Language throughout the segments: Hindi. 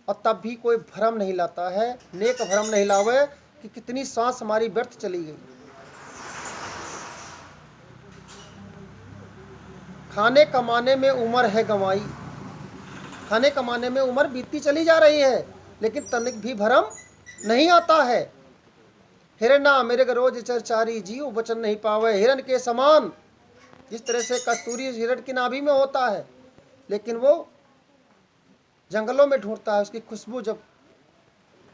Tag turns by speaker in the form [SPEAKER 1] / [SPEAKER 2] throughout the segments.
[SPEAKER 1] और तब भी कोई भ्रम नहीं लाता है, नेक भ्रम नहीं लावे कि कितनी सांस हमारी व्यर्थ चली गई। खाने कमाने में उम्र है गंवाई, खाने कमाने में उम्र बीतती चली जा रही है, लेकिन तनिक भी भ्रम नहीं आता है। हिरना मेरे रोज चरचारी, जीव वचन नहीं पावे। हिरन के समान, जिस तरह से कस्तूरी हिरण की नाभि में होता है, लेकिन वो जंगलों में ढूंढता है उसकी खुशबू, जब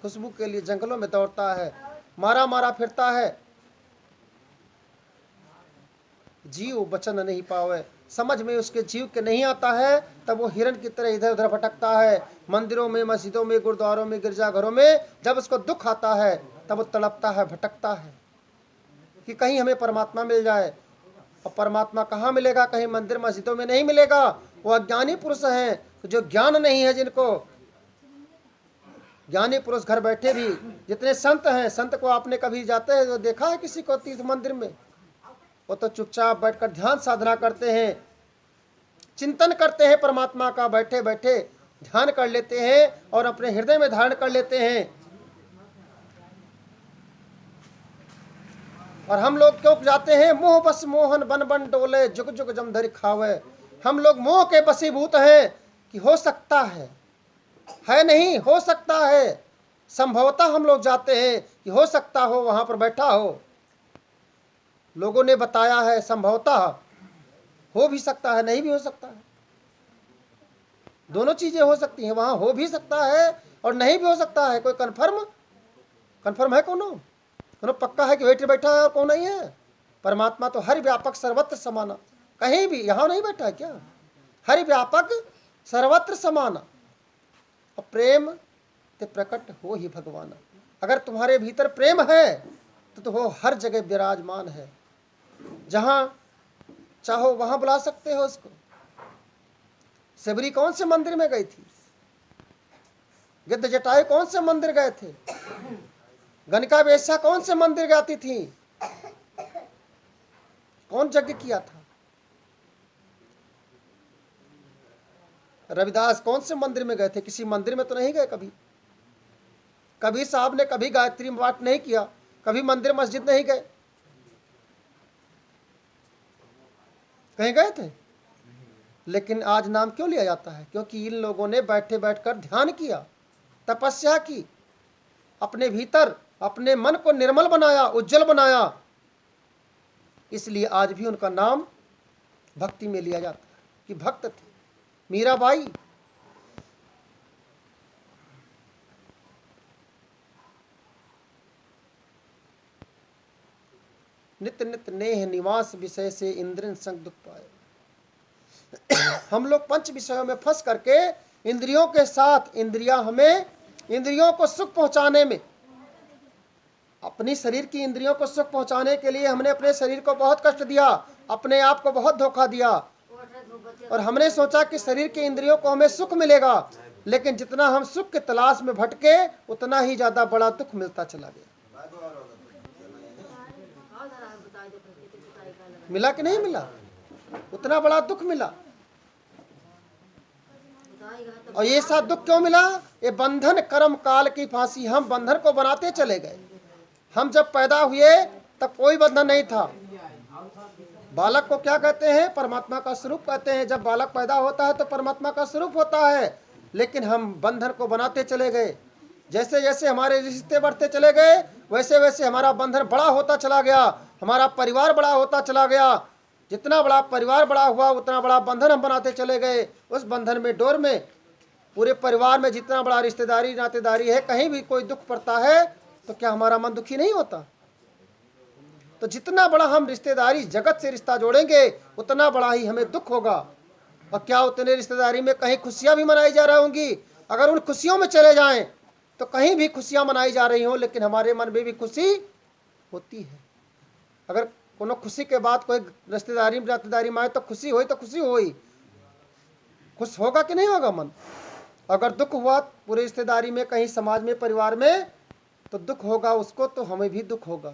[SPEAKER 1] खुशबू के लिए जंगलों में दौड़ता है, मारा मारा फिरता है, जीव वचन नहीं पावे। समझ में उसके जीव के नहीं आता है, तब वो हिरण की तरह इधर उधर भटकता है। मंदिरों में, मस्जिदों में, गुरुद्वारों में, गिरजाघरों में जब उसको दुख आता है तब वो तड़पता है, भटकता है कि कहीं हमें परमात्मा मिल जाए। और परमात्मा कहाँ मिलेगा? कहीं मंदिर मस्जिदों में नहीं मिलेगा। वो अज्ञानी पुरुष हैं, जो ज्ञान नहीं है जिनको। ज्ञानी पुरुष घर बैठे भी, जितने संत हैं, संत को आपने कभी जाते हैं तो देखा है किसी को तीर्थ मंदिर में? वो तो चुपचाप बैठकर ध्यान साधना करते हैं, चिंतन करते हैं परमात्मा का, बैठे बैठे ध्यान कर लेते हैं और अपने हृदय में धारण कर लेते हैं। और हम लोग क्यों जाते हैं? मोह बस मोहन बन बन डोले, जुग जुग जमधरि खावे। हम लोग मोह के बसीभूत हैं कि हो सकता है नहीं, हो सकता है। संभवतः हम लोग जाते हैं कि हो सकता हो वहां पर बैठा हो, लोगों ने बताया है, संभवतः हो भी सकता है, नहीं भी हो सकता है। दोनों चीजें हो सकती हैं, वहां हो भी सकता है और नहीं भी हो सकता है। कोई कन्फर्म है? कोनो पक्का है कि बैठे बैठा है और कौन नहीं है? परमात्मा तो हर व्यापक सर्वत्र समाना, कहीं भी, यहां नहीं बैठा है क्या? हर व्यापक सर्वत्र समाना। और प्रेम ते प्रकट हो ही भगवान। अगर तुम्हारे भीतर प्रेम है तो वो हर जगह विराजमान है, जहां चाहो वहां बुला सकते हो उसको। सबरी कौन से मंदिर में गई थी? गिद्ध जटायु कौन से मंदिर गए थे? गणिका वेश्या कौन से मंदिर जाती थी? कौन यज्ञ किया था? रविदास कौन से मंदिर में गए थे? किसी मंदिर में तो नहीं गए कभी। कबीर साहब ने कभी गायत्री पाठ नहीं किया, कभी मंदिर मस्जिद नहीं गए, कहीं गए थे? लेकिन आज नाम क्यों लिया जाता है? क्योंकि इन लोगों ने बैठे बैठकर ध्यान किया, तपस्या की, अपने भीतर अपने मन को निर्मल बनाया, उज्जवल बनाया। इसलिए आज भी उनका नाम भक्ति में लिया जाता है कि भक्त थे। मीराबाई, नित्य नित्य नेह निवास विषय से इंद्रियन संग दुख पाए। हम लोग पंच विषयों में फंस करके इंद्रियों के साथ, इंद्रियों को सुख पहुंचाने में, अपनी शरीर की इंद्रियों को सुख पहुंचाने के लिए हमने अपने शरीर को बहुत कष्ट दिया, अपने आप को बहुत धोखा दिया, और हमने सोचा कि शरीर की इंद्रियों को हमें सुख मिलेगा। लेकिन जितना हम सुख के तलाश में भटके, उतना ही ज्यादा बड़ा दुख मिलता चला गया। मिला कि नहीं मिला? उतना बड़ा दुख मिला। और ये साथ दुख क्यों मिला? ये बंधन कर्म काल की फांसी। हम बंधन को बनाते चले गए। हम जब पैदा हुए तब कोई बंधन नहीं था। बालक को क्या कहते हैं? परमात्मा का स्वरूप कहते हैं। जब बालक पैदा होता है तो परमात्मा का स्वरूप होता है, लेकिन हम बंधन को बनाते चले गए। जैसे जैसे हमारे रिश्ते बढ़ते चले गए, वैसे वैसे हमारा बंधन बड़ा होता चला गया, हमारा परिवार बड़ा होता चला गया। जितना बड़ा परिवार बड़ा हुआ, उतना बड़ा बंधन हम बनाते चले गए। उस बंधन में, डोर में, पूरे परिवार में जितना बड़ा रिश्तेदारी नातेदारी है, कहीं भी कोई दुख पड़ता है तो क्या हमारा मन दुखी नहीं होता? तो जितना बड़ा हम रिश्तेदारी जगत से रिश्ता जोड़ेंगे, उतना बड़ा ही हमें दुख होगा। और क्या उतने रिश्तेदारी में कहीं खुशियां भी मनाई जा रही होंगी? अगर उन खुशियों में चले जाएं तो कहीं भी खुशियां मनाई जा रही हों, लेकिन हमारे मन में भी खुशी होती है। अगर कोनो खुशी के बाद कोई रिश्तेदारी में आए तो खुशी हुई तो खुशी हुई, खुश होगा कि नहीं होगा मन? अगर दुख हुआ पूरे रिश्तेदारी में, कहीं समाज में, परिवार में, तो दुख होगा उसको, तो हमें भी दुख होगा।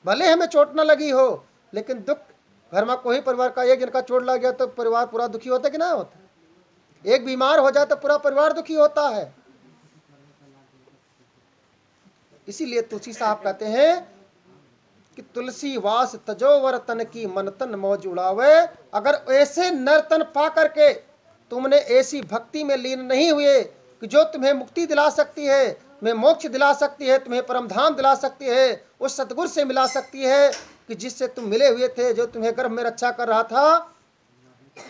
[SPEAKER 1] भले हमें चोट न लगी हो, लेकिन दुख घर में कोई परिवार का एक जिनका चोट लग गया तो परिवार पूरा दुखी होता कि नहीं होता? एक बीमार हो जाए तो पूरा परिवार दुखी होता है। इसीलिए तुलसी साहब कहते हैं कि तुलसी वास तजोवर तन की मन तन मौज उड़ावे। अगर ऐसे नर्तन पा करके तुमने ऐसी भक्ति में लीन नहीं हुए कि जो तुम्हें मुक्ति दिला सकती है, तुम्हें मोक्ष दिला सकती है, तुम्हें परमधाम दिला सकती है, उस सतगुरु से मिला सकती है कि जिससे तुम मिले हुए थे, जो तुम्हें गर्भ में रक्षा कर रहा था,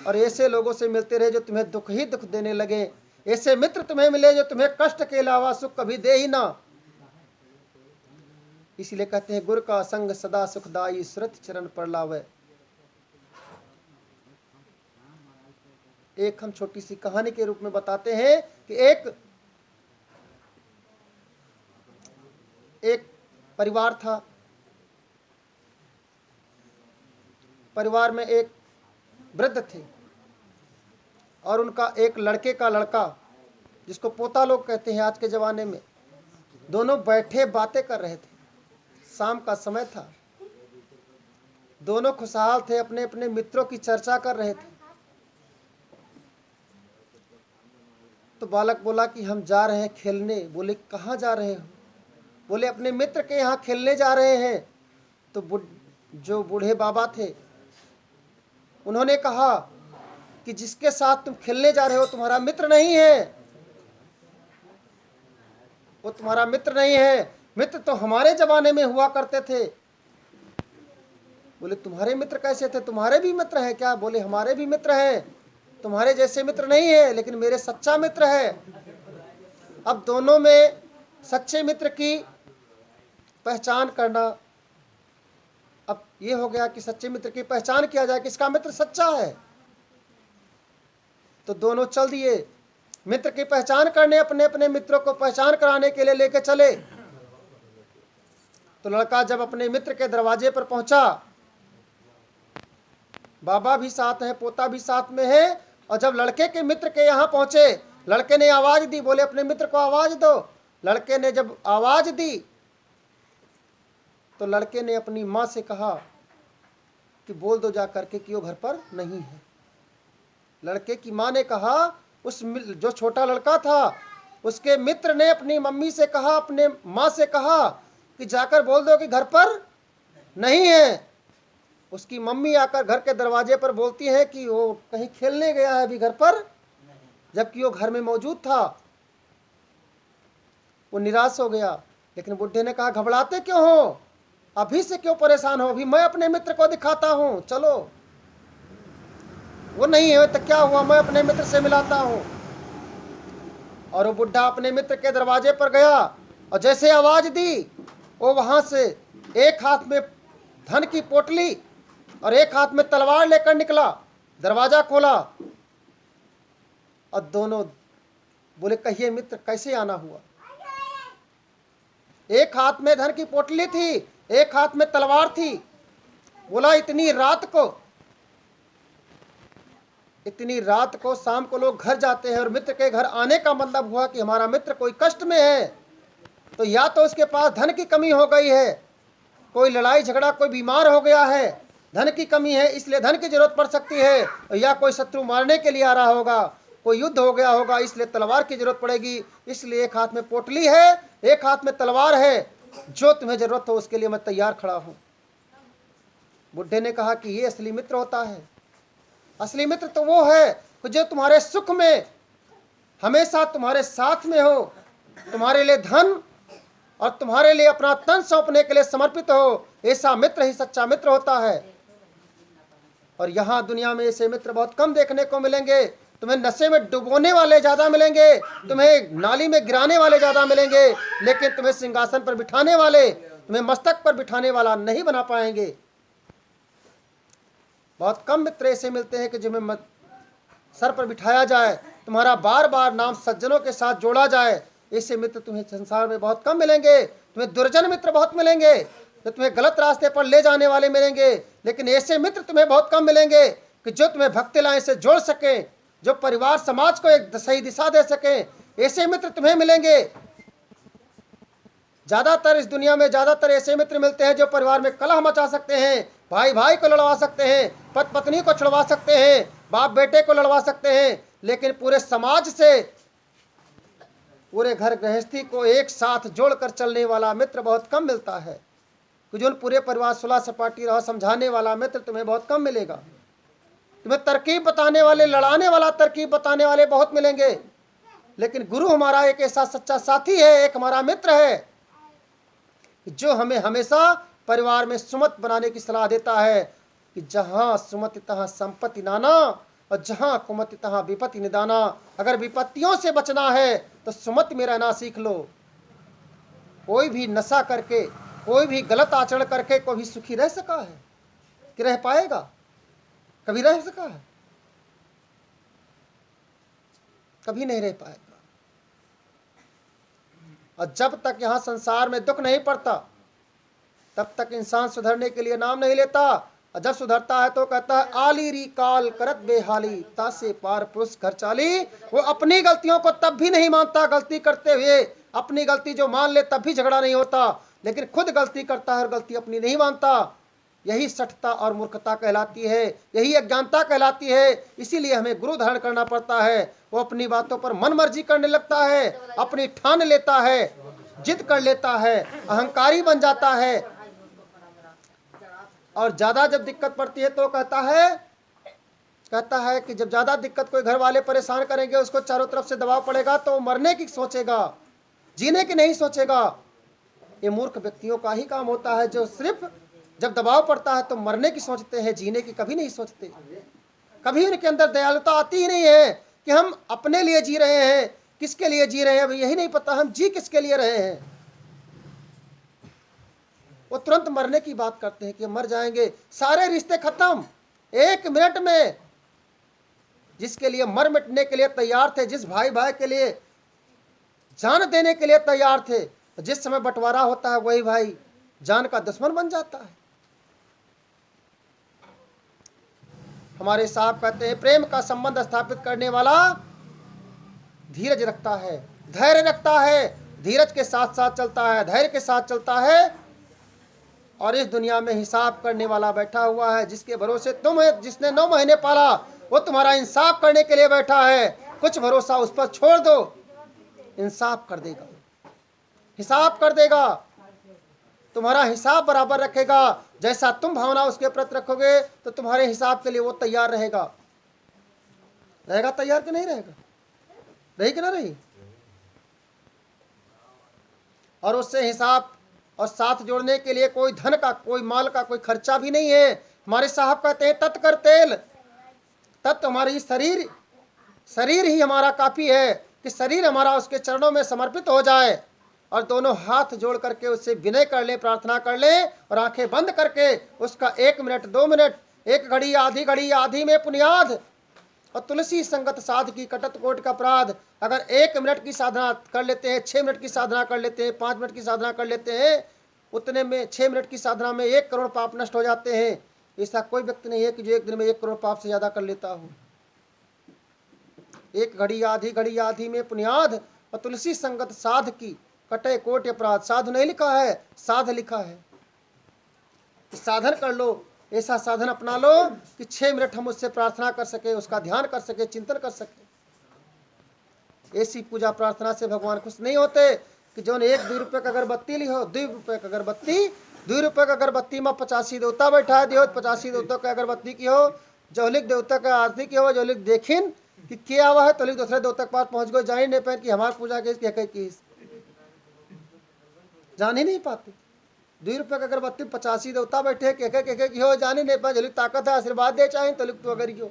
[SPEAKER 1] और ऐसे लोगों से मिलते रहे जो तुम्हें दुख ही दुख देने लगे, ऐसे मित्र तुम्हें मिले जो तुम्हें कष्ट के अलावा सुख कभी दे ही ना। इसलिए कहते हैं गुरु का संग सदा सुखदाई, सुरत चरण पर लावे। एक हम छोटी सी कहानी के रूप में बताते हैं कि एक परिवार था। परिवार में एक वृद्ध थे और उनका एक लड़के का लड़का, जिसको पोता लोग कहते हैं आज के ज़माने में, दोनों बैठे बातें कर रहे थे। शाम का समय था, दोनों खुशहाल थे, अपने अपने मित्रों की चर्चा कर रहे थे। तो बालक बोला कि हम जा रहे हैं खेलने। बोले कहाँ जा रहे हो? बोले अपने मित्र के यहाँ खेलने जा रहे हैं। तो जो बूढ़े बाबा थे उन्होंने कहा कि जिसके साथ तुम खेलने जा रहे हो तुम्हारा मित्र नहीं है, वो तुम्हारा मित्र नहीं है। मित्र तो हमारे जमाने में हुआ करते थे। बोले तुम्हारे मित्र कैसे थे? तुम्हारे भी मित्र हैं क्या? बोले हमारे भी मित्र हैं, तुम्हारे जैसे मित्र नहीं है, लेकिन मेरे सच्चा मित्र है। अब दोनों में सच्चे मित्र की पहचान करना, अब ये हो गया कि सच्चे मित्र की पहचान किया जाए, किसका मित्र सच्चा है। तो दोनों चल दिए मित्र की पहचान करने, अपने अपने मित्रों को पहचान कराने के लिए लेके चले। तो लड़का जब अपने मित्र के दरवाजे पर पहुंचा, बाबा भी साथ हैं, पोता भी साथ में है, और जब लड़के के मित्र के यहाँ पहुंचे, लड़के ने आवाज दी। बोले अपने मित्र को आवाज दो। लड़के ने जब आवाज दी तो लड़के ने अपनी माँ से कहा कि बोल दो जा करके कि वो घर पर नहीं है। लड़के की माँ ने कहा, उस जो छोटा लड़का था उसके मित्र ने अपनी मम्मी से कहा, अपने माँ से कहा कि जाकर बोल दो कि घर पर नहीं है। उसकी मम्मी आकर घर के दरवाजे पर बोलती है कि वो कहीं खेलने गया है अभी घर पर, जबकि वो घर में मौजूद था। वो निराश हो गया, लेकिन बुढ़े ने कहा घबराते क्यों हो, अभी से क्यों परेशान हो, अभी मैं अपने मित्र को दिखाता हूँ, चलो। वो नहीं है तो क्या हुआ, मैं अपने मित्र से मिलाता हूँ। और वो बुढ़ा अपने मित्र के दरवाजे पर गया और जैसे आवाज दी, वो वहां से एक हाथ में धन की पोटली और एक हाथ में तलवार लेकर निकला, दरवाजा खोला, और दोनों बोले कहिए मित्र कैसे आना हुआ। एक हाथ में धन की पोटली थी, एक हाथ में तलवार थी। बोला इतनी रात को शाम को लोग घर जाते हैं, और मित्र के घर आने का मतलब हुआ कि हमारा मित्र कोई कष्ट में है, तो या तो उसके पास धन की कमी हो गई है, कोई लड़ाई झगड़ा, कोई बीमार हो गया है, धन की कमी है इसलिए धन की जरूरत पड़ सकती है, या कोई शत्रु मारने के लिए आ रहा होगा, कोई युद्ध हो गया होगा इसलिए तलवार की जरूरत पड़ेगी। इसलिए एक हाथ में पोटली है, एक हाथ में तलवार है, जो तुम्हें जरूरत हो उसके लिए मैं तैयार खड़ा हूं। बुढ़े ने कहा कि ये असली मित्र होता है। असली मित्र तो वो है जो तुम्हारे सुख में हमेशा तुम्हारे साथ में हो, तुम्हारे लिए धन और तुम्हारे लिए अपना तन सौंपने के लिए समर्पित हो। ऐसा मित्र ही सच्चा मित्र होता है। और यहाँ दुनिया में ऐसे मित्र बहुत कम देखने को मिलेंगे। तुम्हें नशे में डुबोने वाले ज़्यादा मिलेंगे, तुम्हें नाली में गिराने वाले ज़्यादा मिलेंगे, लेकिन तुम्हें सिंहासन पर बिठाने वाले, तुम्हें मस्तक पर बिठाने वाला नहीं बना पाएंगे। बहुत कम मित्र ऐसे मिलते हैं कि जिन्हें सर पर बिठाया जाए, तुम्हारा बार बार नाम सज्जनों के साथ जोड़ा जाए। ऐसे मित्र तुम्हें संसार में बहुत कम मिलेंगे। तुम्हें दुर्जन मित्र बहुत मिलेंगे, जो तुम्हें गलत रास्ते पर ले जाने वाले मिलेंगे, लेकिन ऐसे मित्र तुम्हें बहुत कम मिलेंगे कि जो तुम्हें भक्ति लाइन से जोड़ सके, जो परिवार समाज को एक सही दिशा दे सके। ऐसे मित्र तुम्हें मिलेंगे। ज्यादातर इस दुनिया में ज्यादातर ऐसे मित्र मिलते हैं जो परिवार में कलह मचा सकते हैं, भाई भाई को लड़वा सकते हैं, पति पत्नी को छुड़वा सकते हैं, बाप बेटे को लड़वा सकते हैं, लेकिन पूरे समाज से पूरे घर गृहस्थी को एक साथ जोड़कर चलने वाला मित्र बहुत कम मिलता है। जो पूरे परिवार सुलह सपाटी रहो समझाने वाला मित्र तुम्हें बहुत कम मिलेगा। तुम्हें तरकीब बताने वाले, लड़ाने वाला तरकीब बताने वाले बहुत मिलेंगे, लेकिन गुरु हमारा एक ऐसा सच्चा साथी है, एक हमारा मित्र है जो हमें हमेशा परिवार में सुमत बनाने की सलाह देता है कि जहां सुमति तहां संपत्ति नाना और जहां कुमति तहां विपत्ति निदाना। अगर विपत्तियों से बचना है तो सुमति में रहना सीख लो। कोई भी नशा करके, कोई भी गलत आचरण करके कोई भी सुखी रह सका है कि रह पाएगा? कभी रह सका है? कभी नहीं रह पाएगा। और जब तक यहां संसार में दुख नहीं पड़ता तब तक इंसान सुधरने के लिए नाम नहीं लेता। और जब सुधरता है तो कहता है आली री काल करत बेहाली, तासे पार पुरुष घर चाली। वो अपनी गलतियों को तब भी नहीं मानता, गलती करते हुए अपनी गलती जो मान ले तब भी झगड़ा नहीं होता, लेकिन खुद गलती करता है और गलती अपनी नहीं मानता। यही सठता और मूर्खता कहलाती है, यही अज्ञानता कहलाती है। इसीलिए हमें गुरु धारण करना पड़ता है। वो अपनी बातों पर मन मर्जी करने लगता है, अपनी ठान लेता है, जिद कर लेता है, अहंकारी बन जाता है। और ज्यादा जब दिक्कत पड़ती है तो कहता है कि जब ज्यादा दिक्कत कोई घर वाले परेशान करेंगे, उसको चारों तरफ से दबाव पड़ेगा तो मरने की सोचेगा, जीने की नहीं सोचेगा। ये मूर्ख व्यक्तियों का ही काम होता है जो सिर्फ जब दबाव पड़ता है तो मरने की सोचते हैं, जीने की कभी नहीं सोचते। कभी उनके अंदर दयालुता आती ही नहीं है कि हम अपने लिए जी रहे हैं। किसके लिए जी रहे हैं अभी यही नहीं पता, हम जी किसके लिए रहे हैं। वो तुरंत मरने की बात करते हैं कि मर जाएंगे, सारे रिश्ते खत्म 1 मिनट में। जिसके लिए मर मिटने के लिए तैयार थे, जिस भाई भाई के लिए जान देने के लिए तैयार थे, जिस समय बंटवारा होता है वही भाई जान का दुश्मन बन जाता है। हमारे साहब कहते हैं प्रेम का संबंध स्थापित करने वाला धीरज रखता है, धैर्य रखता है, धीरज के साथ साथ चलता है, धैर्य के साथ चलता है। और इस दुनिया में हिसाब करने वाला बैठा हुआ है, जिसके भरोसे तुम है, जिसने 9 महीने पाला वो तुम्हारा इंसाफ करने के लिए बैठा है। कुछ भरोसा उस पर छोड़ दो, इंसाफ कर देगा, हिसाब कर देगा, तुम्हारा हिसाब बराबर रखेगा। जैसा तुम भावना उसके प्रति रखोगे तो तुम्हारे हिसाब के लिए वो तैयार रहेगा। रहेगा तैयार कि नहीं रहेगा? रही कि ना रही? और उससे हिसाब और साथ जोड़ने के लिए कोई धन का, कोई माल का कोई खर्चा भी नहीं है। हमारे साहब कहते हैं तत् कर तेल, तत् हमारी शरीर ही हमारा काफी है कि शरीर हमारा उसके चरणों में समर्पित हो जाए और दोनों हाथ जोड़ करके उससे विनय कर ले, प्रार्थना कर ले और आंखें बंद करके उसका 1 मिनट 2 मिनट, 1 घड़ी आधी में पुनियाद और तुलसी संगत साध की कटत कोट का अपराध। अगर 1 मिनट की साधना कर लेते हैं, 6 मिनट की साधना कर लेते हैं, 5 मिनट की साधना कर लेते हैं, उतने में 6 मिनट की साधना में 1 करोड़ पाप नष्ट हो जाते हैं। ऐसा कोई व्यक्ति नहीं है कि जो एक दिन में 1 करोड़ पाप से ज्यादा कर लेता हो। 1 घड़ी आधी में पुनियाद और तुलसी संगत साध की कटे कोट अपराध। साधु नहीं लिखा है, साध लिखा है। साधन कर लो, ऐसा साधन अपना लो कि 6 मिनट हम उससे प्रार्थना कर सके, उसका ध्यान कर सके, चिंतन कर सके। ऐसी पूजा प्रार्थना से भगवान खुश नहीं होते कि जो 1-2 रुपये का अगरबत्ती ली हो, 2 रुपये का अगरबत्ती, 2 रुपये का अगरबत्ती में 85 देवता बैठा दियो, 85 देवता का अगरबत्ती की हो, जो लिख देवता का आरती की हो, जो लिख देखिन कि क्या हुआ है तो लिख दूसरे देवता के पास पहुंच गए, जान ही नहीं पाए कि हमारी पूजा की जान ही नहीं पाते। 2 रुपये का अगरबत्ती 85 देवता बैठे के हो, जान ही नहीं पाए। जो ताकत है आशीर्वाद दे चाहे तो लिख तो अगर हो।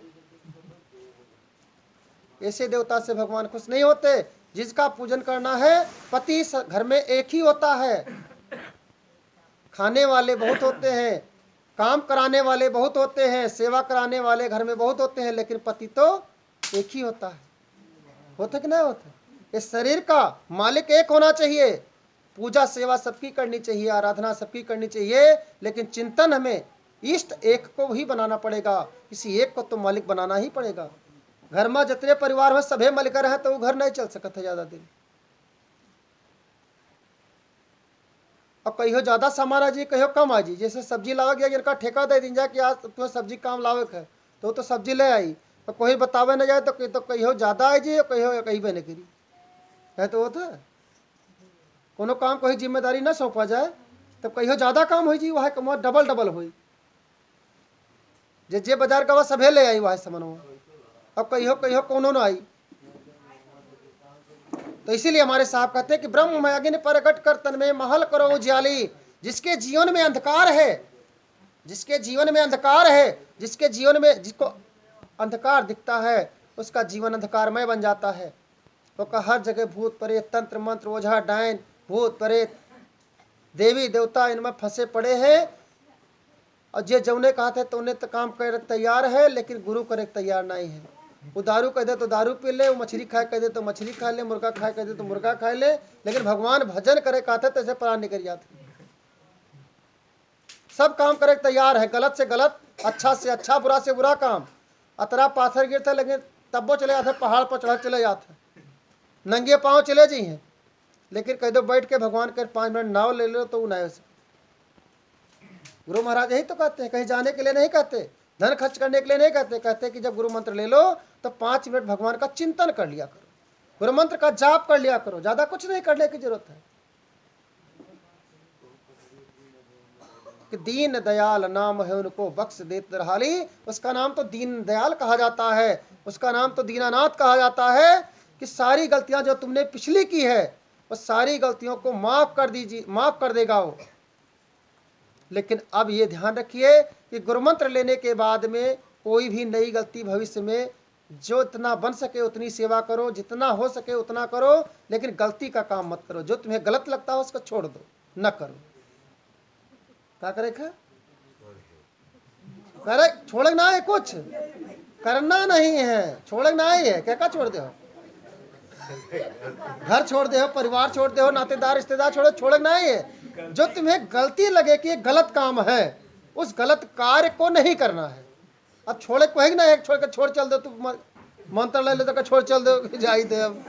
[SPEAKER 1] ऐसे देवता से भगवान खुश नहीं होते। जिसका पूजन करना है, पति घर में एक ही होता है, खाने वाले बहुत होते हैं, काम कराने वाले बहुत होते हैं, सेवा कराने वाले घर में बहुत होते हैं, लेकिन पति तो एक ही होता है। होता कि नहीं होता? इस शरीर का मालिक एक होना चाहिए। पूजा सेवा सबकी करनी चाहिए, आराधना सबकी करनी चाहिए, लेकिन चिंतन हमें इष्ट एक को ही बनाना पड़ेगा। किसी एक को तो मालिक बनाना ही पड़ेगा। घर में जितने परिवार में सभी मिलकर हैं तो वो घर नहीं चल सकता है ज्यादा दिन। और कहियो ज्यादा सामान आ जी, कहियो कम आ जी। जैसे सब्जी लावा गया, जिनका ठेका दे दिन जा कि आज तुम्हें सब्जी काम लावे है तो सब्जी ले आई, तो कोई बतावे न जाए तो कहियो ज्यादा आ जी, कहियो कहीं बने करी। है तो होता है कोनो काम कोई जिम्मेदारी ना सौंपा जाए तब कहियो ज्यादा काम हो जी वह कमा डबल डबल हुई जे बाजार का वह सभे ले आई वह समन अब कहियो कहियो कोनो ना आई। तो इसीलिए हमारे साहब कहते हैं कि ब्रह्म में अग्नि प्रगट कर तन में महल करो उजियाली। जिसके जीवन में अंधकार है, जिसके जीवन में अंधकार है, जिसके जीवन में जिसको अंधकार दिखता है उसका जीवन अंधकारमय बन जाता है। तो का हर जगह भूत प्रेत तंत्र मंत्र ओझा डायन भूत प्रेत देवी देवता इनमें फंसे पड़े हैं। और जे जौने कहा थे तो उन्हें तो काम कर तैयार है लेकिन गुरु करे तैयार नहीं है। वो दारू कह दे तो दारू पी ले, वो मछली खाए कह दे तो मछली खा ले, मुर्गा खाए कह दे तो मुर्गा खा ले, लेकिन भगवान भजन करे कहते तो ऐसे प्राण निकल जाते। सब काम करे तैयार है, गलत से गलत, अच्छा से अच्छा, बुरा से बुरा काम। अतरा पाथर गिरते लेकिन तब वो चले जाते, पहाड़ पर चढ़ चले जाते, नंगे पाँव चले जाइए, लेकिन कह दो बैठ के भगवान के 5 मिनट नाव ले लो तो वो नाव से। गुरु महाराज यही तो कहते हैं, कहीं जाने के लिए नहीं कहते, धन खर्च करने के लिए नहीं कहते, कहते कि जब गुरु मंत्र ले लो तो 5 मिनट भगवान का चिंतन कर लिया करो, गुरु मंत्र का जाप कर लिया करो, ज्यादा कुछ नहीं करने की जरूरत है। कि दीन दयाल नाम है उनको बख्श देत रहाली, उसका नाम तो दीन दयाल कहा जाता है, उसका नाम तो दीनानाथ कहा जाता है। कि सारी गलतियां जो तुमने पिछली की है वो सारी गलतियों को माफ कर दीजिए, माफ कर देगा वो। लेकिन अब ये ध्यान रखिए कि गुरुमंत्र लेने के बाद में कोई भी नई गलती भविष्य में, जो इतना बन सके उतनी सेवा करो, जितना हो सके उतना करो, लेकिन गलती का काम मत करो। जो तुम्हें गलत लगता हो उसको छोड़ दो, न करो। क्या करे करे छोड़ना है, कुछ करना नहीं है, छोड़ना ही है। क्या छोड़ दो, घर छोड़ दे हो, परिवार छोड़ दे हो, नातेदार रिश्तेदार छोड़ो, छोड़ना ही है। जो तुम्हें गलती लगे कि गलत काम है उस गलत कार्य को नहीं करना है। अब छोड़े को है ना, एक छोड़ के छोड़ चल दो, तू मंत्र ले लो तो छोड़ चल दो जाई दे। अब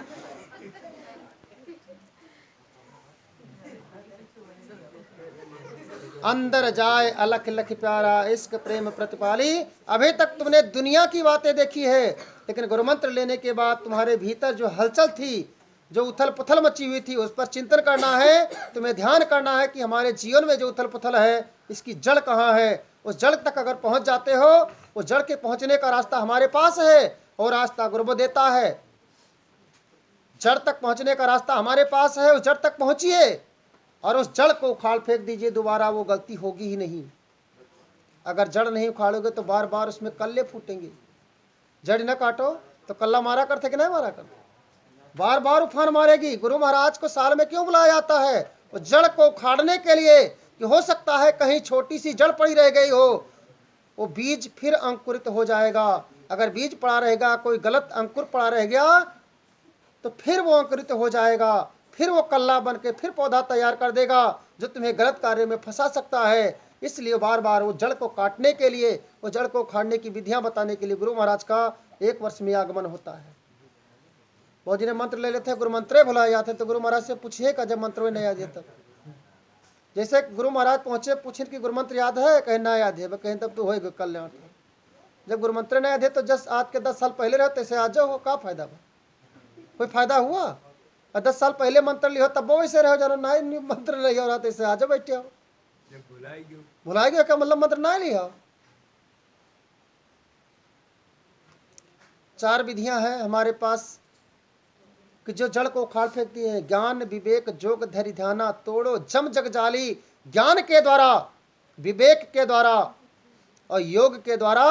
[SPEAKER 1] अंदर जाए अलख लख प्यारा इश्क प्रेम प्रतिपाली। अभी तक तुमने दुनिया की बातें देखी है, लेकिन गुरुमंत्र लेने के बाद तुम्हारे भीतर जो हलचल थी, जो उथल पुथल मची हुई थी, उस पर चिंतन करना है। तुम्हें ध्यान करना है कि हमारे जीवन में जो उथल पुथल है इसकी जड़ कहाँ है। उस जड़ तक अगर पहुंच जाते हो, उस जड़ के पहुंचने का रास्ता हमारे पास है और रास्ता गुरु देता है। जड़ तक पहुंचने का रास्ता हमारे पास है, उस जड़ तक पहुंचिए और उस जड़ को उखाड़ फेंक दीजिए, दोबारा वो गलती होगी ही नहीं। अगर जड़ नहीं उखाड़ोगे तो बार बार उसमें कल्ले फूटेंगे। जड़ न काटो तो कल्ला मारा करते कि नहीं मारा करते, बार बार उफान मारेगी। गुरु महाराज को साल में क्यों बुलाया जाता है? वो जड़ को उखाड़ने के लिए कि हो सकता है कहीं छोटी सी जड़ पड़ी रह गई हो, वो बीज फिर अंकुरित हो जाएगा। अगर बीज पड़ा रहेगा, कोई गलत अंकुर पड़ा रह गया तो फिर वो अंकुरित हो जाएगा, फिर वो कल्ला बन के फिर पौधा तैयार कर देगा जो तुम्हें गलत कार्य में फंसा सकता है। इसलिए बार बार वो जड़ को काटने के लिए, वो जड़ को उखाड़ने की विधियां बताने के लिए गुरु महाराज का 1 वर्ष में आगमन होता है। बहुत जिन्हें मंत्र ले लेते हैं, गुरु मंत्रे भुलाए जाते, तो गुरु महाराज से पूछिए का जब मंत्र में नहीं याद है तब। जैसे गुरु महाराज पहुंचे, पूछे कि गुरु मंत्र याद है, कहीं ना याद है, कहीं तब तो होएगा कल्याण। जब गुरु मंत्र नहीं याद है तो जस्ट आज के 10 साल पहले रहो तैसे आज जाओ, क्या फायदा? कोई फायदा हुआ? और 10 साल पहले मंत्र लियो तब वो वैसे रहो, जानो नहीं मंत्र नहीं हो रहा तैसे आज बैठे हो, भुलाई गयो क्या मतलब मंत्र ना लिया। 4 विधियां हैं हमारे पास कि जो जड़ को उखाड़ फेंकती है। ज्ञान विवेक जोग धैर्य ध्याना तोड़ो जम जग जाली। ज्ञान के द्वारा, विवेक के द्वारा और योग के द्वारा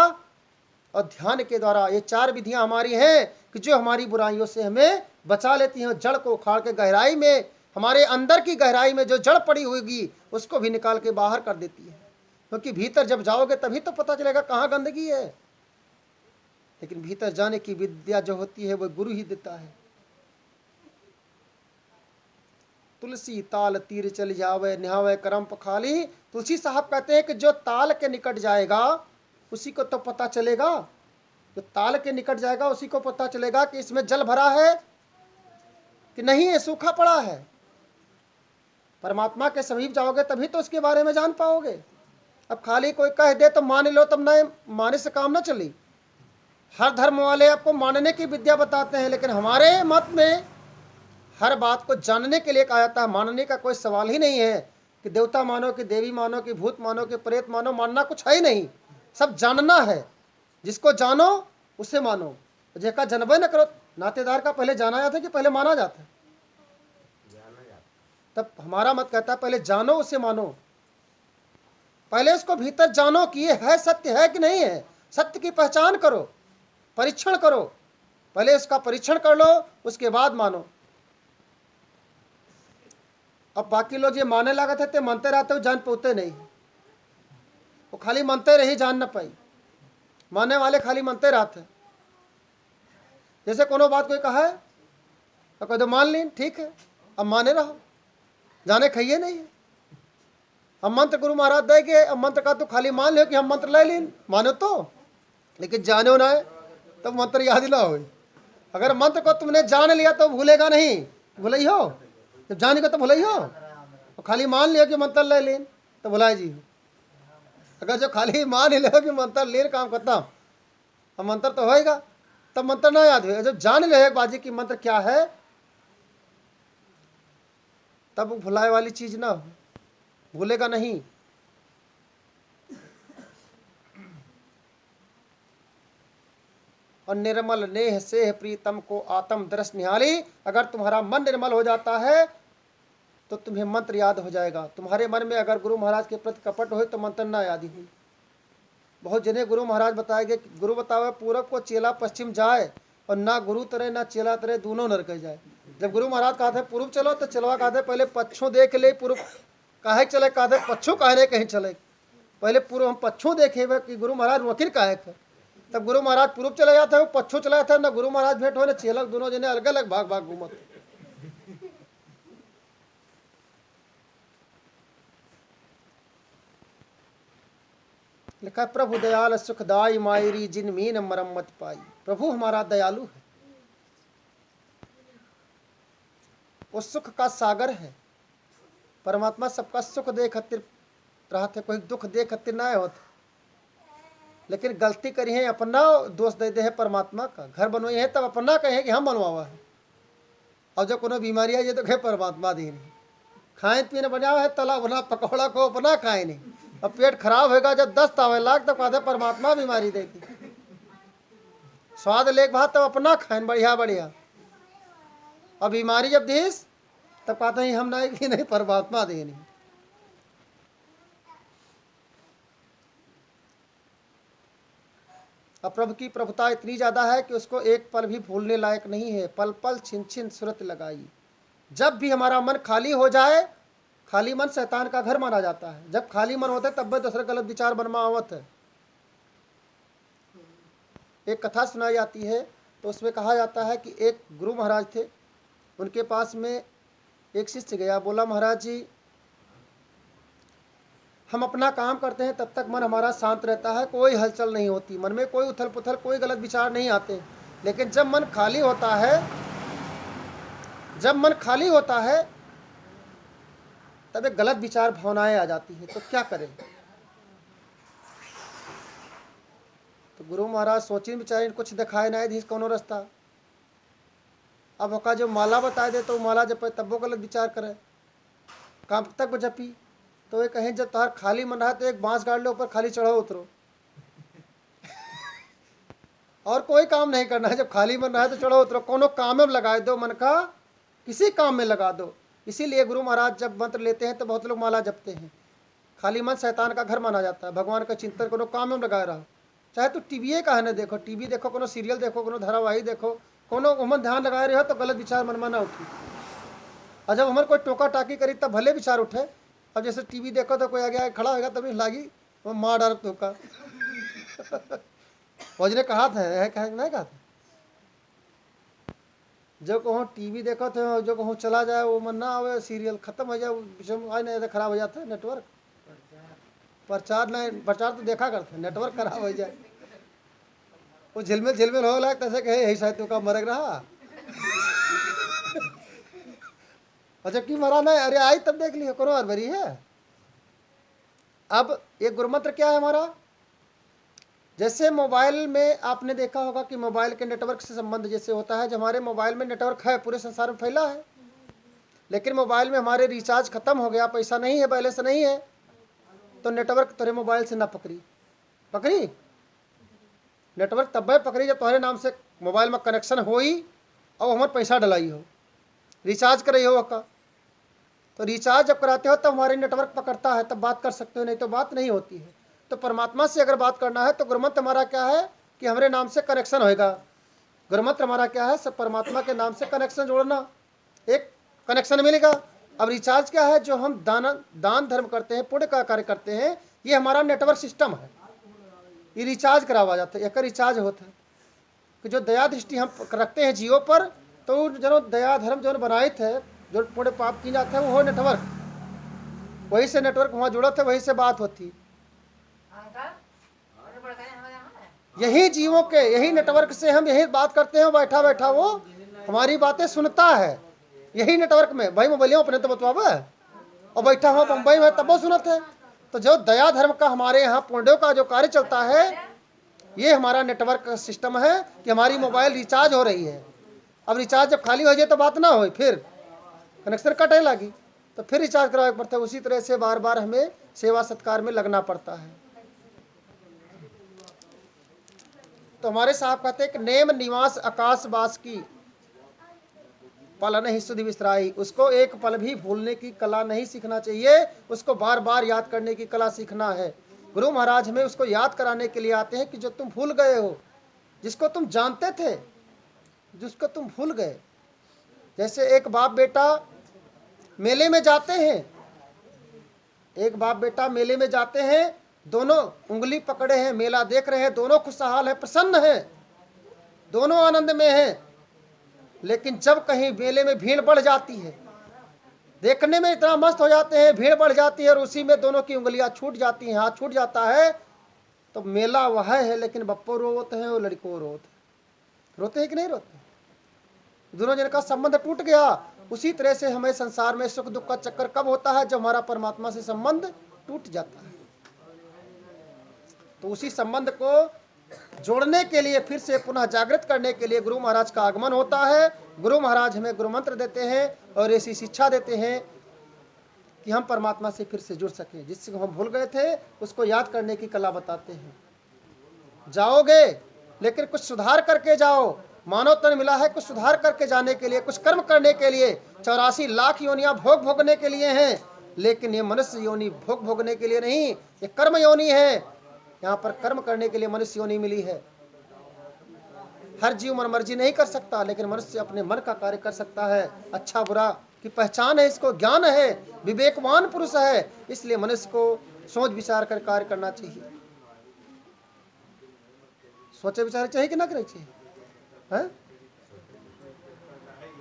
[SPEAKER 1] और ध्यान के द्वारा, ये 4 विधियां हमारी हैं कि जो हमारी बुराइयों से हमें बचा लेती हैं। जड़ को उखाड़ के गहराई में, हमारे अंदर की गहराई में जो जड़ पड़ी होगी उसको भी निकाल के बाहर कर देती है। क्योंकि भीतर जब जाओगे तभी तो पता चलेगा कहाँ गंदगी है। लेकिन भीतर जाने की विद्या जो होती है वो गुरु ही देता है। तुलसी ताल तीर चल जावे निहावे करम पखाली। तुलसी साहब कहते हैं कि जो ताल के निकट जाएगा उसी को तो पता चलेगा, जो ताल के निकट जाएगा उसी को पता चलेगा कि इसमें जल भरा है कि नहीं है, सूखा पड़ा है। परमात्मा के समीप जाओगे तभी तो उसके बारे में जान पाओगे। अब खाली कोई कह दे तो मान लो, तब नहीं माने से काम ना चली। हर धर्म वाले आपको मानने की विद्या बताते हैं, लेकिन हमारे मत में हर बात को जानने के लिए कहा जाता है। मानने का कोई सवाल ही नहीं है कि देवता मानो, कि देवी मानो, कि भूत मानो, कि प्रेत मानो, मानना कुछ है ही नहीं, सब जानना है। जिसको जानो उसे मानो, जेका जनबे न करो। नातेदार का पहले जाना जाता है कि पहले माना जाता है? तब हमारा मत कहता है पहले जानो उसे मानो, पहले उसको भीतर जानो कि ये है, सत्य है कि नहीं है। सत्य की पहचान करो, परीक्षण करो, पहले उसका परीक्षण कर लो, उसके बाद मानो। अब बाकी लोग ये माने लगा थे मानते रहते हो, जान पाते नहीं, वो खाली मानते रही, जान न पाई। मानने वाले खाली मानते रहते। जैसे कोनो बात कोई कहा है तो कह दो मान ली, ठीक है, अब माने रहो, जाने खाइए नहीं है। हम मंत्र गुरु महाराज देंगे, अब मंत्र का तो खाली मान लो कि हम मंत्र ले लें, मानो तो, लेकिन जानो ना है तब मंत्र याद ही ना हो। अगर मंत्र को तुमने जान लिया तो भूलेगा नहीं, भूल हो। जब जानेगा तो भूल हो, और खाली मान लिया कि मंत्र ले लें तो भुलाए जी हो। अगर जो खाली मान ही लो कि मंत्र ले काम करता हूँ, अब मंत्र तो होएगा, तब मंत्र ना याद हुए। जब जान ले बाजी की मंत्र क्या है, तब भुलाए वाली चीज ना हो, भूलेगा नहीं। और निर्मल नेह सेह प्रीतम को आत्म दृष्ट निहाली। अगर तुम्हारा मन निर्मल हो जाता है तो तुम्हें मंत्र याद हो जाएगा। तुम्हारे मन में अगर गुरु महाराज के प्रति कपट हो तो मंत्र ना याद ही हुई। बहुत जने गुरु महाराज बताएंगे, गुरु बतावे पूरब को चेला पश्चिम जाए, और ना गुरु तरे ना चेला तरे, दोनों नरक जाए। जब गुरु महाराज कहा थे पूर्व चलो तो चलवा कहा थे पहले पच्छों देख ले, पूर्व काहे चले, कहा थे पच्छों काहे कहीं चले, पहले पूर्व हम पच्छों देखे कि गुरु महाराज वकील काहे थे। तब गुरु महाराज पूर्व चले जाते हैं, वो पच्छों चला जाता है, ना गुरु महाराज भेंट हो ना चेलक, दोनों जने अलग अलग भाग भाग घूमत। लिखा प्रभु दयाल सुखदाई मायरी जिन मीन मरम्मत पाई। प्रभु हमारा दयालु है, वो सुख का सागर है। परमात्मा सबका सुख दे खातिर रहते, कोई दुख दे खातिर ना होते। लेकिन गलती करी है, अपना दोष दे दे है परमात्मा का। घर बनवाई है तब अपना कहे कि हम बनवावा है, और जब कोनो बीमारी आई है तो कहे परमात्मा दी नहीं। खाए पीने बना है तला बना पकौड़ा को अपना खाए नहीं, अब पेट खराब होगा जब दस्त आवे लाख तब कहते परमात्मा बीमारी देगी। स्वाद लेक भात तब अपना खाएं बढ़िया बढ़िया, अब बीमारी जब दीस तब कहते हैं हम नहीं कि नहीं परमात्मा दे नहीं। अब प्रभु की प्रभुता इतनी ज़्यादा है कि उसको एक पल भी भूलने लायक नहीं है। पल पल छिन छिन सुरत लगाई। जब भी हमारा मन खाली हो जाए, खाली मन शैतान का घर माना जाता है। जब खाली मन होता है तब भी दूसरे गलत विचार बनवा आवत है। एक कथा सुनाई जाती है तो उसमें कहा जाता है कि एक गुरु महाराज थे, उनके पास में एक शिष्य गया, बोला महाराज जी हम अपना काम करते हैं तब तक मन हमारा शांत रहता है, कोई हलचल नहीं होती, मन में कोई उथल पुथल, कोई गलत विचार नहीं आते। लेकिन जब मन खाली होता है, जब मन खाली होता है तब एक गलत विचार भावनाएं आ जाती है, तो क्या करें। तो गुरु महाराज सोची बेचारे कुछ दिखाए ना दी कोनो रास्ता। अब होका जो माला बता दे तो माला जब तब वो गलत विचार करे, काम तक जपी तो ये कहें जब तार खाली मन रहा तो एक बांस गाड़ लो, ऊपर खाली चढ़ो उतरो। और कोई काम नहीं करना है, जब खाली मन रहा है तो चढ़ो उतरो, कोनो काम में लगा दो, मन का किसी काम में लगा दो। इसीलिए गुरु महाराज जब मंत्र लेते हैं तो बहुत लोग माला जपते हैं। खाली मन शैतान का घर माना जाता है। भगवान का चिंतन कोनो काम में लगाए रहो, चाहे तो टीवी का है ना देखो, टीवी देखो, कोनो सीरियल देखो, कोनो धारावाही देखो, कोनो उमन ध्यान लगाए रहे हो तो गलत विचार मन में ना उठी। और जब हमारे कोई टोका टाकी करी तब भले विचार उठे। अब जैसे टीवी देखो तो कोई आगे खड़ा होगा तभी लागी वो मार डाल टोका। फौज ने कहा था, नहीं कहा था, जो कहूँ टीवी देखो तो जो कहूँ चला जाए वो मन ना आवे, सीरियल खत्म हो जाए, आज नहीं खराब हो जाता है नेटवर्क, प्रचार नहीं, प्रचार तो देखा करते, नेटवर्क खराब हो जाए, वो झिलमिल झिलमिल हो लायक तैसे कहे यही शायद का मरग रहा। अच्छा क्यों मरा नहीं, अरे आई तब देख लियो, करो अरबरी है। अब ये गुरुमंत्र क्या है हमारा, जैसे मोबाइल में आपने देखा होगा कि मोबाइल के नेटवर्क से संबंध जैसे होता है, जब हमारे मोबाइल में नेटवर्क है पूरे संसार में फैला है, लेकिन मोबाइल में हमारे रिचार्ज खत्म हो गया, पैसा नहीं है, बैलेंस नहीं है, तो नेटवर्क तेरे मोबाइल से ना पकड़ी नेटवर्क तब पकड़ी जब तुम्हारे नाम से मोबाइल में कनेक्शन हो ही और हमारे पैसा डलाई हो, रिचार्ज कर रही हो का। तो रिचार्ज जब कराते हो तब हमारे नेटवर्क पकड़ता है, तब बात कर सकते हो, नहीं तो बात नहीं होती है। तो परमात्मा से अगर बात करना है तो गुरुमंत्र हमारा क्या है कि हमारे नाम से कनेक्शन होएगा। गुरुमंत्र हमारा क्या है, सब परमात्मा के नाम से कनेक्शन जोड़ना, एक कनेक्शन मिलेगा। अब रिचार्ज क्या है, जो हम दान धर्म करते हैं, पुण्य का कार्य करते हैं, ये हमारा नेटवर्क सिस्टम है, ये रिचार्ज करावा जाता है, एक रिचार्ज होता है कि जो दया दृष्टि हम रखते हैं जियो पर, तो जो दया धर्म जो बनाए थे, जो पुण्य पाप की जाते हैं, वो नेटवर्क, वही से नेटवर्क वहाँ जुड़ा था, वही से बात होती। यही जीवों के यही नेटवर्क से हम यही बात करते हैं, बैठा बैठा वो हमारी बातें सुनता है, यही नेटवर्क में। भाई मोबाइल अपने तो बतवा और बैठा हुआ मुंबई में तब वो सुनते हैं। तो जो दया धर्म का हमारे यहाँ पुण्यों का जो कार्य चलता है, ये हमारा नेटवर्क सिस्टम है कि हमारी मोबाइल रिचार्ज हो रही है। अब रिचार्ज जब खाली हो जाए तो बात ना हो, फिर कनेक्शन कटने लगी तो फिर रिचार्ज करवाना पड़ता है। उसी तरह से बार बार हमें सेवा सत्कार में लगना पड़ता है। तो हमारे साहब कहते हैं कि नेम निवास आकाश वास की पल नहीं सुधि विसराई। उसको एक पल भी भूलने की कला नहीं सीखना चाहिए, उसको बार बार याद करने की कला सीखना है। गुरु महाराज हमें उसको याद कराने के लिए आते हैं कि जो तुम भूल गए हो, जिसको तुम जानते थे, जिसको तुम भूल गए। जैसे एक बाप बेटा मेले में जाते हैं, एक बाप बेटा मेले में जाते हैं, दोनों उंगली पकड़े हैं, मेला देख रहे हैं, दोनों खुशहाल है, प्रसन्न है, दोनों आनंद में हैं। लेकिन जब कहीं मेले में भीड़ बढ़ जाती है, देखने में इतना मस्त हो जाते हैं, भीड़ बढ़ जाती है और उसी में दोनों की उंगलियां छूट जाती हैं, हाथ छूट जाता है, तो मेला वह है लेकिन बप्पो रोते हैं और लड़को रोते हैं कि नहीं रोते? दोनों जन का संबंध टूट गया। उसी तरह से हमें संसार में सुख दुख का चक्कर कब होता है, जब हमारा परमात्मा से संबंध टूट जाता है। तो उसी संबंध को जोड़ने के लिए, फिर से पुनः जागृत करने के लिए गुरु महाराज का आगमन होता है। गुरु महाराज हमें गुरु मंत्र देते हैं और ऐसी शिक्षा देते हैं कि हम परमात्मा से फिर से जुड़ सकें। जिसको हम भूल गए थे उसको याद करने की कला बताते हैं। जाओगे लेकिन कुछ सुधार करके जाओ। मानव तन मिला है कुछ सुधार करके जाने के लिए, कुछ कर्म करने के लिए। 84 लाख योनियां भोग भोगने के लिए हैं, लेकिन ये मनुष्य योनि भोग भोगने के लिए नहीं, ये कर्म योनि है। यहाँ पर कर्म करने के लिए मनुष्य योनि मिली है। हर जीव मन मर्जी नहीं कर सकता, लेकिन मनुष्य अपने मन का कार्य कर सकता है। अच्छा बुरा की पहचान है, इसको ज्ञान है, विवेकवान पुरुष है। इसलिए मनुष्य को सोच विचार कर कार्य करना चाहिए। सोचे विचार चाहिए कि ना करे चाहिए? है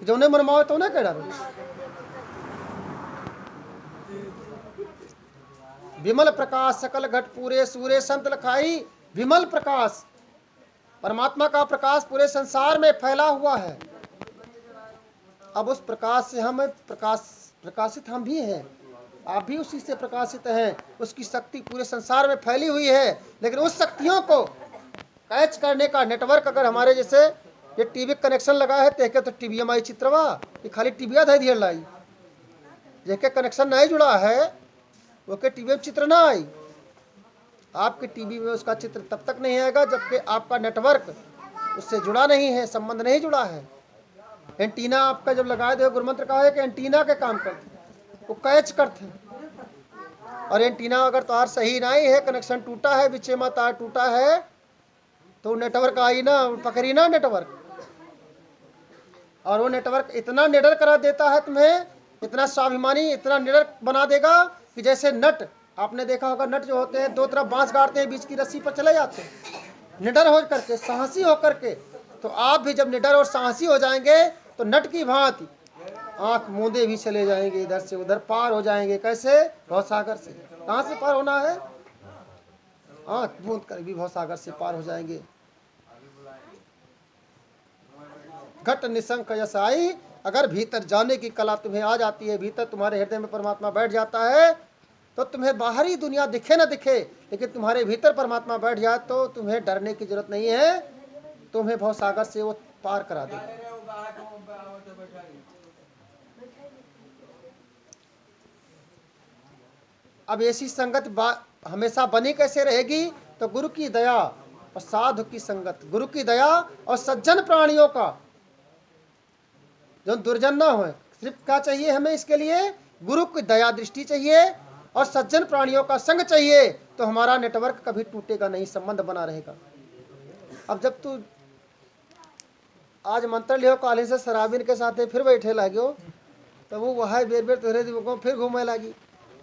[SPEAKER 1] जो ने मनमावे तो ना कह डालो। विमल प्रकाश सकल घट पूरे सूर्य संत लखाई। विमल प्रकाश, परमात्मा का प्रकाश पूरे संसार में फैला हुआ है। अब उस प्रकाश से हम प्रकाशित हम भी हैं, आप भी उसी से प्रकाशित हैं। उसकी शक्ति पूरे संसार में फैली हुई है, लेकिन उस शक्तियों को कैच करने का नेटवर्क, अगर हमारे जैसे ये टीवी कनेक्शन लगा है तो तो टीवी आई चित्रवा, ये खाली टीविया धै दिया लाई, जेके कनेक्शन नहीं जुड़ा है वो के टीवी में चित्र ना आई। आपके टीवी में उसका चित्र तब तक नहीं आएगा जबकि आपका नेटवर्क उससे जुड़ा नहीं है, संबंध नहीं जुड़ा है। एंटीना आपका जब लगाए दे, गुरुमंत्र कहा है कि एंटीना के काम करते, वो कैच करते हैं। और एंटीना अगर तार सही नहीं है, कनेक्शन टूटा है, बीचे में तार टूटा है, तो नेटवर्क आई ना, पकड़ी ना नेटवर्क। और वो नेटवर्क इतना निडर करा देता है तुम्हें, इतना स्वाभिमानी, इतना निडर बना देगा कि जैसे नट, आपने देखा होगा नट जो होते हैं दो तरफ बांस गाड़ते हैं, बीच की रस्सी पर चले जाते हैं निडर हो करके, साहसी हो करके। तो आप भी जब निडर और साहसी हो जाएंगे तो नट की भांति आंख मूंदे भी चले जाएंगे, इधर से उधर पार हो जाएंगे। कैसे? भवसागर से। कहाँ से पार होना है? आंख मूंद कर भी भवसागर से पार हो जाएंगे। घट निशंक यश आई। अगर भीतर जाने की कला तुम्हें आ जाती है, भीतर तुम्हारे हृदय में परमात्मा बैठ जाता है, तो तुम्हें बाहरी दुनिया दिखे ना दिखे, लेकिन तुम्हारे भीतर परमात्मा बैठ जाए तो तुम्हें डरने की जरूरत नहीं है, तुम्हें भवसागर से वो पार करा देगा। अब ऐसी संगत हमेशा बनी कैसे रहेगी? तो गुरु की दया और साधु की संगत, गुरु की दया और सज्जन प्राणियों का, जो दुर्जन ना हो। सिर्फ क्या चाहिए हमें इसके लिए? गुरु की दया दृष्टि चाहिए और सज्जन प्राणियों का संग चाहिए, तो हमारा नेटवर्क कभी टूटेगा नहीं, संबंध बना रहेगा। अब जब तू आज मंत्र लियो कॉलेज से शराबिन के साथ फिर बैठे लागो, तो वो वह बेर बेर तुहरे दिमाग फिर घूमे लगी।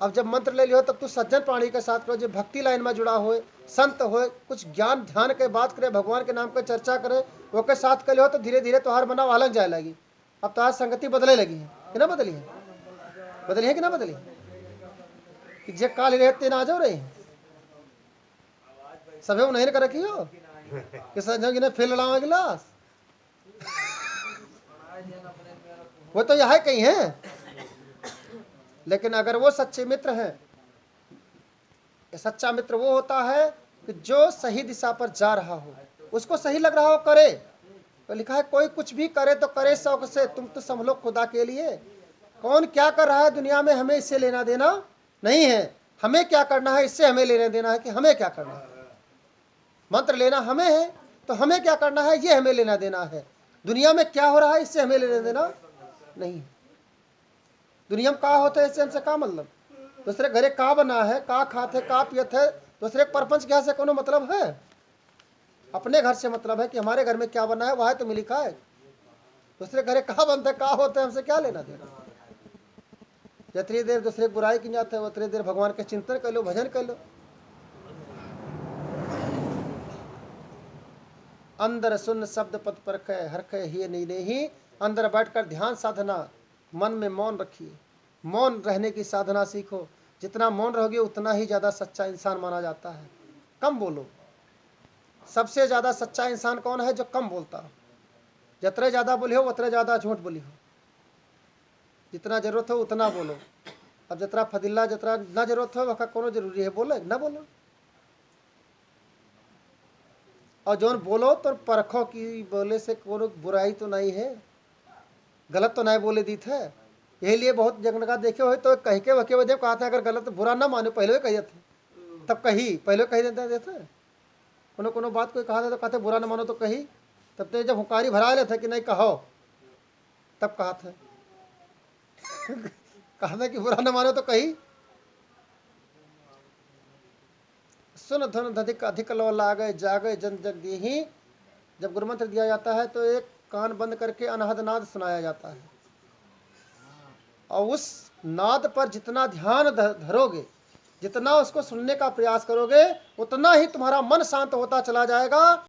[SPEAKER 1] अब जब मंत्र ले लियो तब तू सज्जन प्राणी के साथ करो, जो भक्ति लाइन में जुड़ा होए, संत होए, कुछ ज्ञान ध्यान के बात करे, भगवान के नाम पे चर्चा करे, वो के साथ कर लियो तो धीरे धीरे तुहार बना अलग जाए लगी। अब तुहार संगति बदले लगी है कि ना बदली है? बदली है कि ना बदली? कि जे काल रहते ना आ जाओ रहे सभी नहीं कर रखी हो कि सजोगी फिर लड़ाओ गिलास वो तो यह कहीं है। लेकिन अगर वो सच्चे मित्र हैं, सच्चा मित्र वो होता है कि जो सही दिशा पर जा रहा हो, उसको सही लग रहा हो करे। तो लिखा है कोई कुछ भी करे तो करे शौक से, तुम तो संभलो खुदा के लिए। कौन क्या कर रहा है दुनिया में, हमें इससे लेना देना नहीं है। हमें क्या करना है इससे हमें लेना देना है कि हमें क्या करना है। मंत्र लेना हमें है तो हमें क्या करना है ये हमें लेना देना है। दुनिया में क्या हो रहा है इससे हमें लेना देना नहीं। दुनिया में का होता है इससे हमसे का मतलब? दूसरे घरे का बना है, का खाते, का पियत है, दूसरे परपंच क्या से कोनो मतलब है? अपने घर से मतलब है कि हमारे घर में क्या बना है वह तो मिली लिखा है। दूसरे घरे कहा बनता है, का होता है, हमसे क्या लेना देना। जितनी देर दूसरे बुराई की जाते है उतनी देर भगवान के चिंतन कर लो, भजन कर लो। अंदर सुन शब्द पद पर हरखे ही नहीं ही। अंदर बैठकर ध्यान साधना, मन में मौन रखिए, मौन रहने की साधना सीखो। जितना मौन रहोगे उतना ही ज़्यादा सच्चा इंसान माना जाता है। कम बोलो। सबसे ज़्यादा सच्चा इंसान कौन है? जो कम बोलता हो। जितने ज़्यादा बोले हो उतने ज़्यादा झूठ बोली हो। जितना जरूरत हो उतना बोलो। अब जितना फदिल्ला जितना ना जरूरत हो वह कोनो जरूरी है बोले ना बोलो। और जो बोलो तो परखो कि बोले से कोनो बुराई तो नहीं है, गलत तो नहीं बोले दी थे। यही लिए बहुत जगह देखे हो तो कह के वके वजह कहा था अगर गलत बुरा ना मानो पहले कही थे, तब कही पहले कही देते थे। कोनो कोनो बात कोई कहा था तो कहते बुरा ना मानो तो कही, तब तो जब हुकारी भरा ले थे कि नहीं कहो तब कहा था कहा था कि बुरा ना मानो तो कही। सुन धुन अधिक अधिक लो लागे जागे जन जग दी ही। जब गुरुमंत्र दिया जाता है तो एक कान बंद करके अनहद नाद सुनाया जाता है, और उस नाद पर जितना ध्यान धरोगे, जितना उसको सुनने का प्रयास करोगे, उतना ही तुम्हारा मन शांत होता चला जाएगा।